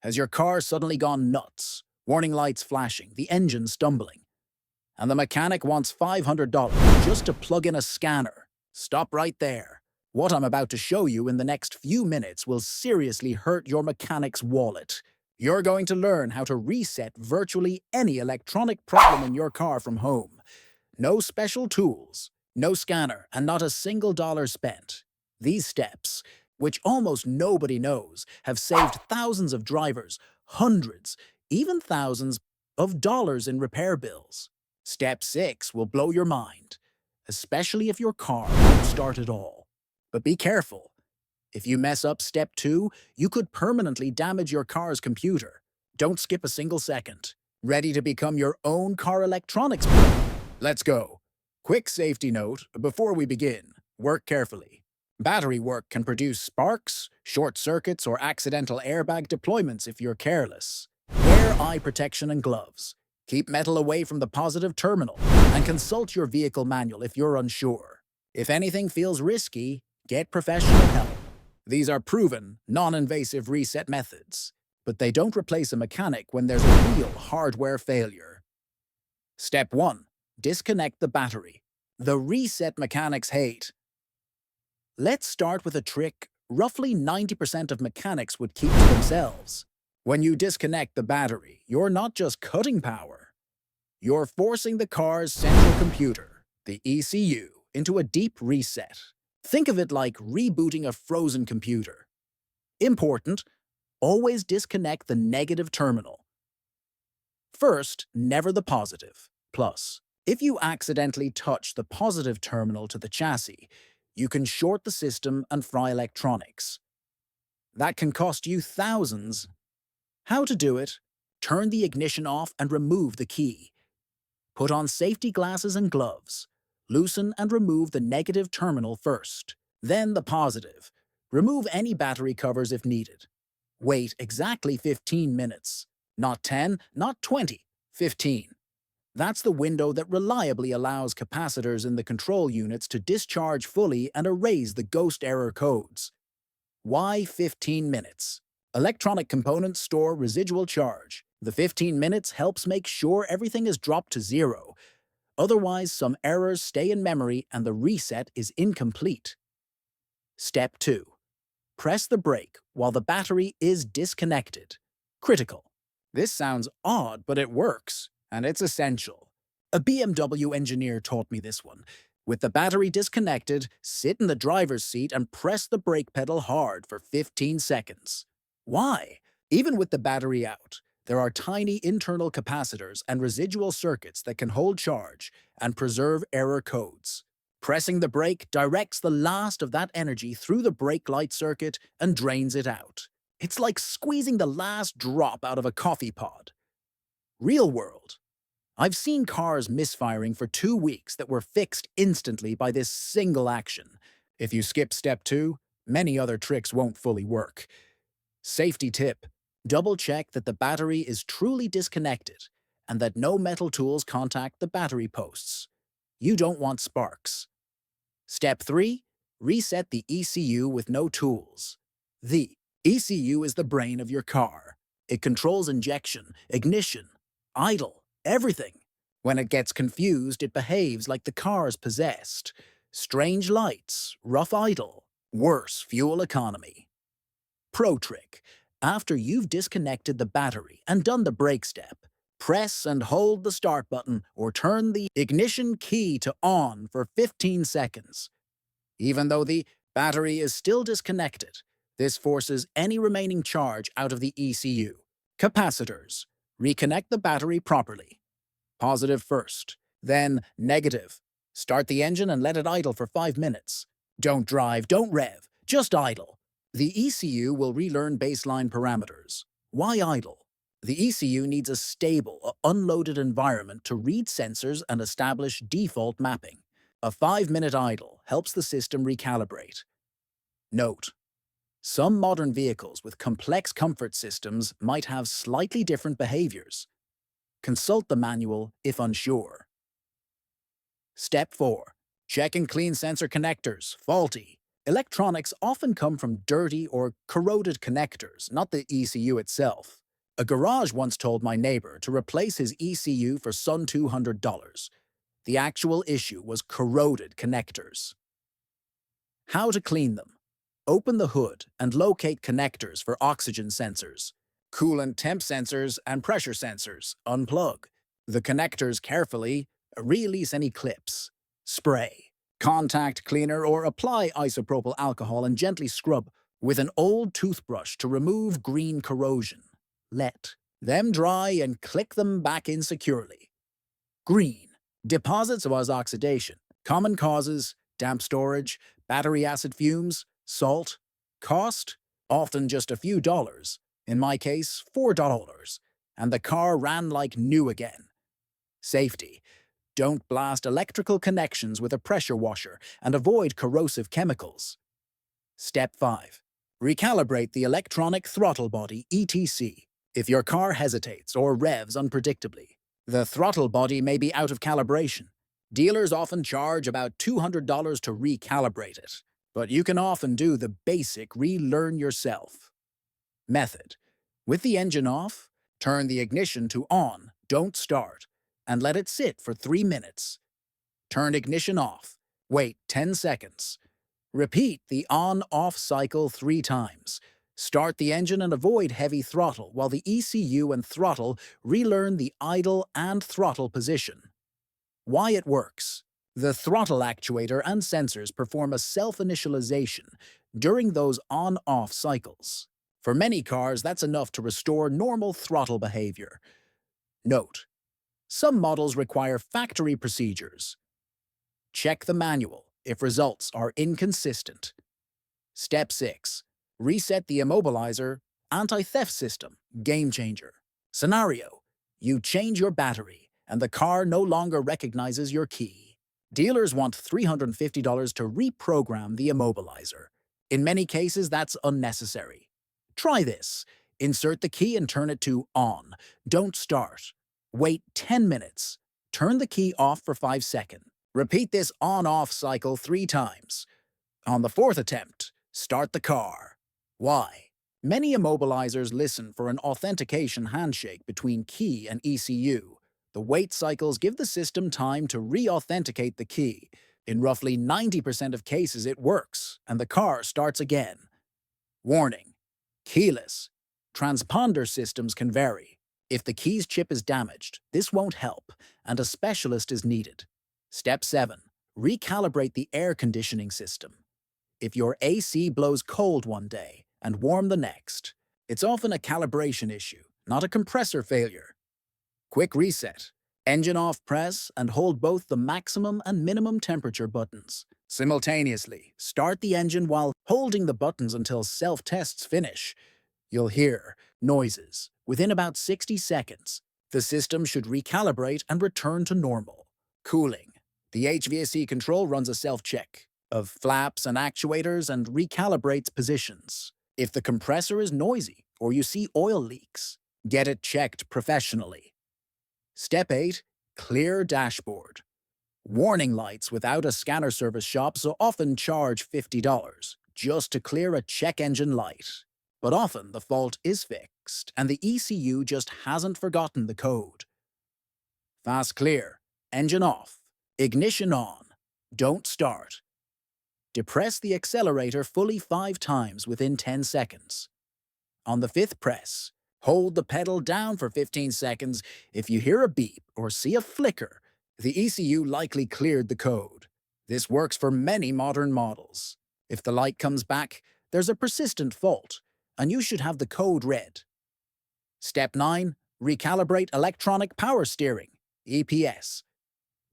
Has your car suddenly gone nuts? Warning lights flashing, the engine stumbling, and the mechanic wants $500 just to plug in a scanner? Stop right there. What I'm about to show you in the next few minutes will seriously hurt your mechanic's wallet. You're going to learn how to reset virtually any electronic problem in your car from home. No special tools, no scanner, and not a single dollar spent. These steps, which almost nobody knows, have saved thousands of drivers, hundreds, even thousands of dollars in repair bills. Step 6 will blow your mind, especially if your car won't start at all. But be careful. If you mess up Step 2, you could permanently damage your car's computer. Don't skip a single second. Ready to become your own car electronics pro? Let's go. Quick safety note before we begin. Work carefully. Battery work can produce sparks, short circuits, or accidental airbag deployments if you're careless. Wear eye protection and gloves. Keep metal away from the positive terminal, and consult your vehicle manual if you're unsure. If anything feels risky, get professional help. These are proven, non-invasive reset methods, but they don't replace a mechanic when there's a real hardware failure. Step 1. Disconnect the battery. The reset mechanics hate. Let's start with a trick roughly 90% of mechanics would keep to themselves. When you disconnect the battery, you're not just cutting power. You're forcing the car's central computer, the ECU, into a deep reset. Think of it like rebooting a frozen computer. Important, always disconnect the negative terminal. First, never the positive. Plus, if you accidentally touch the positive terminal to the chassis, you can short the system and fry electronics. That can cost you thousands. How to do it? Turn the ignition off and remove the key. Put on safety glasses and gloves. Loosen and remove the negative terminal first, then the positive. Remove any battery covers if needed. Wait exactly 15 minutes. Not 10, not 20, 15. That's the window that reliably allows capacitors in the control units to discharge fully and erase the ghost error codes. Why 15 minutes? Electronic components store residual charge. The 15 minutes helps make sure everything is dropped to zero. Otherwise, some errors stay in memory and the reset is incomplete. Step 2. Press the brake while the battery is disconnected. Critical. This sounds odd, but it works, and it's essential. A BMW engineer taught me this one. With the battery disconnected, sit in the driver's seat and press the brake pedal hard for 15 seconds. Why? Even with the battery out, there are tiny internal capacitors and residual circuits that can hold charge and preserve error codes. Pressing the brake directs the last of that energy through the brake light circuit and drains it out. It's like squeezing the last drop out of a coffee pod. Real world. I've seen cars misfiring for 2 weeks that were fixed instantly by this single action. If you skip Step 2, many other tricks won't fully work. Safety tip. Double-check that the battery is truly disconnected and that no metal tools contact the battery posts. You don't want sparks. Step 3. Reset the ECU with no tools. The ECU is the brain of your car. It controls injection, ignition, idle, everything. When it gets confused, it behaves like the car's possessed. Strange lights, rough idle, worse fuel economy. Pro trick. After you've disconnected the battery and done the brake step, press and hold the start button or turn the ignition key to on for 15 seconds. Even though the battery is still disconnected, this forces any remaining charge out of the ECU. Capacitors. Reconnect the battery properly. Positive first, then negative. Start the engine and let it idle for 5 minutes. Don't drive, don't rev, just idle. The ECU will relearn baseline parameters. Why idle? The ECU needs a stable, unloaded environment to read sensors and establish default mapping. A 5-minute idle helps the system recalibrate. Note: some modern vehicles with complex comfort systems might have slightly different behaviors. Consult the manual if unsure. Step 4. Check and clean sensor connectors. Faulty. Electronics often come from dirty or corroded connectors, not the ECU itself. A garage once told my neighbor to replace his ECU for Sun $200. The actual issue was corroded connectors. How to clean them. Open the hood and locate connectors for oxygen sensors. Coolant temp sensors and pressure sensors. Unplug the connectors carefully. Release any clips. Spray contact cleaner or apply isopropyl alcohol and gently scrub with an old toothbrush to remove green corrosion. Let them dry and click them back in securely. Green. Deposits of oxidation. Common causes: damp storage, battery acid fumes, salt. Cost? Often just a few dollars. In my case, $4. And the car ran like new again. Safety. Don't blast electrical connections with a pressure washer and avoid corrosive chemicals. Step 5. Recalibrate the electronic throttle body, ETC, if your car hesitates or revs unpredictably. The throttle body may be out of calibration. Dealers often charge about $200 to recalibrate it, but you can often do the basic relearn yourself. Method. With the engine off, turn the ignition to on, don't start, and let it sit for 3 minutes. Turn ignition off. Wait 10 seconds. Repeat the on-off cycle 3 times. Start the engine and avoid heavy throttle while the ECU and throttle relearn the idle and throttle position. Why it works. The throttle actuator and sensors perform a self-initialization during those on-off cycles. For many cars, that's enough to restore normal throttle behavior. Note: some models require factory procedures. Check the manual if results are inconsistent. Step 6. Reset the immobilizer, anti-theft system, game changer. Scenario: you change your battery, and the car no longer recognizes your key. Dealers want $350 to reprogram the immobilizer. In many cases, that's unnecessary. Try this. Insert the key and turn it to on. Don't start. Wait 10 minutes. Turn the key off for 5 seconds. Repeat this on-off cycle 3 times. On the 4th attempt, start the car. Why? Many immobilizers listen for an authentication handshake between key and ECU. The wait cycles give the system time to re-authenticate the key. In roughly 90% of cases it works, and the car starts again. Warning: keyless. Transponder systems can vary. If the keys chip is damaged, this won't help, and a specialist is needed. Step 7. Recalibrate the air conditioning system. If your AC blows cold one day and warm the next, it's often a calibration issue, not a compressor failure. Quick reset. Engine off press and hold both the maximum and minimum temperature buttons. Simultaneously, start the engine while holding the buttons until self-tests finish. You'll hear noises within about 60 seconds. The system should recalibrate and return to normal. Cooling. The HVAC control runs a self-check of flaps and actuators and recalibrates positions. If the compressor is noisy or you see oil leaks, get it checked professionally. Step 8. Clear dashboard. Warning lights without a scanner service shops often charge $50 just to clear a check engine light. But often the fault is fixed and the ECU just hasn't forgotten the code. Fast clear. Engine off. Ignition on. Don't start. Depress the accelerator fully 5 times within 10 seconds. On the 5th press, hold the pedal down for 15 seconds. If you hear a beep or see a flicker, the ECU likely cleared the code. This works for many modern models. If the light comes back, there's a persistent fault, and you should have the code read. Step 9. Recalibrate electronic power steering, EPS.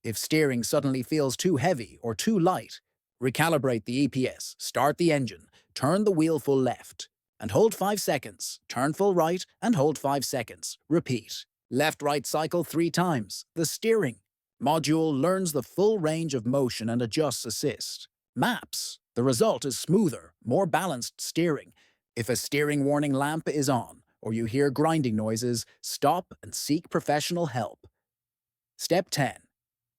If steering suddenly feels too heavy or too light, recalibrate the EPS, start the engine, turn the wheel full left, and hold 5 seconds. Turn full right and hold 5 seconds. Repeat. Left-right cycle 3 times. The steering module learns the full range of motion and adjusts assist. Maps. The result is smoother, more balanced steering. If a steering warning lamp is on, or you hear grinding noises, stop and seek professional help. Step 10.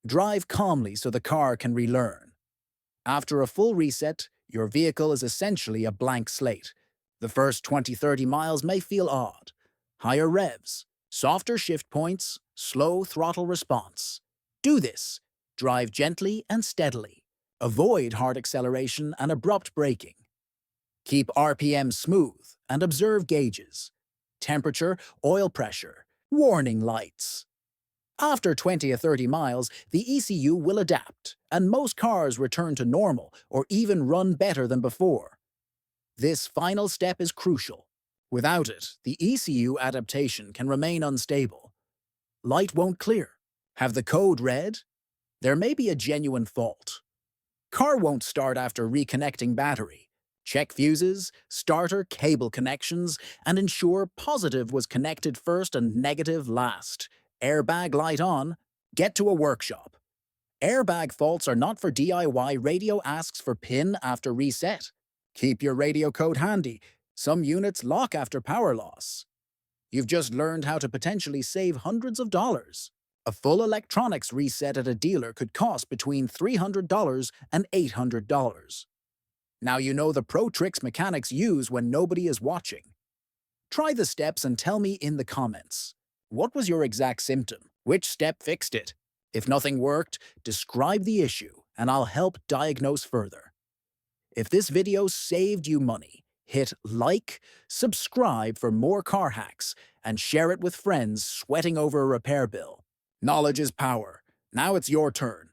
Drive calmly so the car can relearn. After a full reset, your vehicle is essentially a blank slate. The first 20-30 miles may feel odd. Higher revs, softer shift points, slow throttle response. Do this. Drive gently and steadily. Avoid hard acceleration and abrupt braking. Keep RPM smooth and observe gauges. Temperature, oil pressure, warning lights. After 20 or 30 miles, the ECU will adapt, and most cars return to normal or even run better than before. This final step is crucial. Without it, the ECU adaptation can remain unstable. Light won't clear. Have the code read? There may be a genuine fault. Car won't start after reconnecting battery. Check fuses, starter cable connections, and ensure positive was connected first and negative last. Airbag light on. Get to a workshop. Airbag faults are not for DIY. Radio asks for PIN after reset. Keep your radio code handy. Some units lock after power loss. You've just learned how to potentially save hundreds of dollars. A full electronics reset at a dealer could cost between $300 and $800. Now you know the pro tricks mechanics use when nobody is watching. Try the steps and tell me in the comments. What was your exact symptom? Which step fixed it? If nothing worked, describe the issue and I'll help diagnose further. If this video saved you money, hit like, subscribe for more car hacks, and share it with friends sweating over a repair bill. Knowledge is power. Now it's your turn.